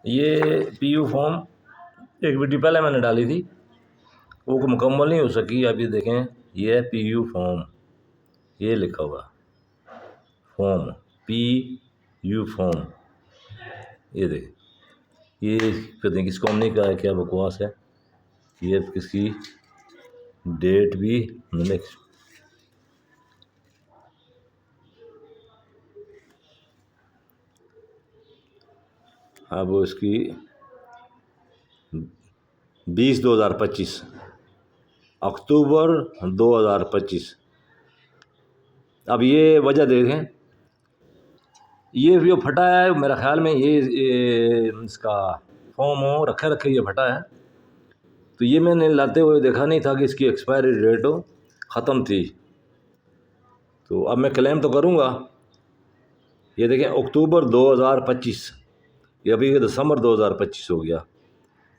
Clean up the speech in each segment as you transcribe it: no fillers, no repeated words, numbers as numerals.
ये PU form एक video पहले मैंने डाली थी, वो मुकम्मल नहीं हो सकी। अभी देखें, ये है पीयू फॉर्म, ये लिखा हुआ फॉर्म, पी यू फॉर्म। ये देखें, ये पता नहीं किस कंपनी का है, क्या बकवास है। ये किसकी डेट भी मैंने अब इसकी 20/2025 अक्टूबर 2025। अब ये वजह देखें, ये जो फटा है मेरा ख्याल में ये इसका फॉर्म हो रखे रखे ये फटा है। तो ये मैंने लाते हुए देखा नहीं था कि इसकी एक्सपायरी डेट हो ख़त्म थी। तो अब मैं क्लेम तो करूँगा। ये देखें अक्टूबर 2025, ये अभी दिसंबर 2025 हो गया।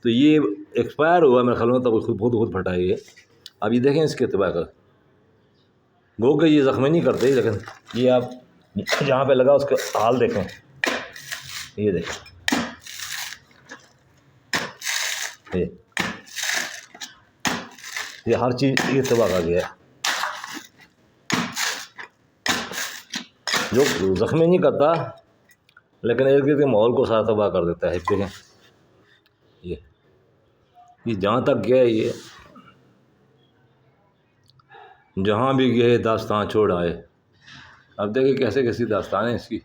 तो ये एक्सपायर हुआ मेरे ख्याल में, तो खुद फटा है ये। अब ये देखें इसके तबाह का गो के ये ज़ख्मी नहीं करते, लेकिन ये आप जहाँ पे लगा उसका हाल देखें। ये देखें, ये हर चीज़ ये तबाह कर गया, जो ज़ख्मी नहीं करता लेकिन इर्द गिर्द के माहौल को सारा तबाह कर देता है। देखें ये जहाँ तक गया, ये जहाँ भी गए दास्तान छोड़ आए। अब देखिए कैसे कैसी दास्तान है इसकी।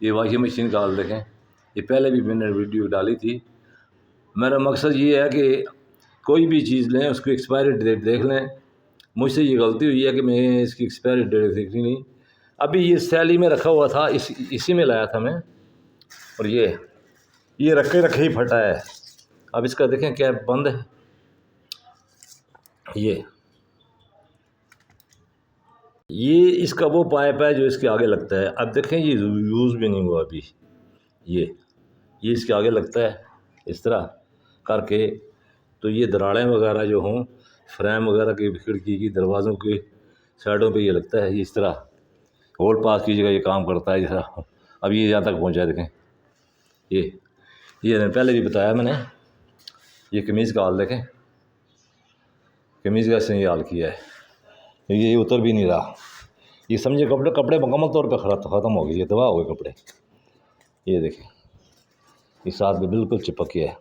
ये वॉशिंग मशीन का हाल देखें, ये पहले भी मैंने वीडियो डाली थी। मेरा मकसद ये है कि कोई भी चीज़ लें उसकी एक्सपायरी डेट देख लें। मुझसे ये गलती हुई है कि मैं इसकी एक्सपायरी डेट देखी नहीं। अभी ये सैली में रखा हुआ था, इसी में लाया था मैं, और ये रखे रखे ही फटा है। अब इसका देखें क्या बंद है, ये इसका वो पाइप है जो इसके आगे लगता है। अब देखें ये यूज़ भी नहीं हुआ अभी। ये इसके आगे लगता है इस तरह करके। तो ये दरारें वगैरह जो हों फ्रेम वगैरह की, खिड़की की, दरवाज़ों के साइडों पे ये लगता है। ये इस तरह होल पास कीजिएगा, ये काम करता है जैसा। अब ये यहाँ तक पहुँचा देखें। ये पहले भी बताया मैंने। ये कमीज़ का हाल देखें, कमीज़ का इसने ये हाल किया है। ये उतर भी नहीं रहा। ये समझे कपड़े मुकम्मल तौर पे ख़त्म हो गए, ये तबाह हो गए कपड़े। ये देखें, इस साथ में बिल्कुल चिपक गया है।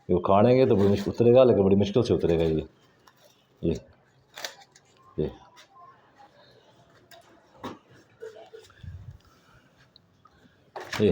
ये उखाड़ेंगे तो बड़ी मुश्किल उतरेगा, लेकिन बड़ी मुश्किल से उतरेगा ये ये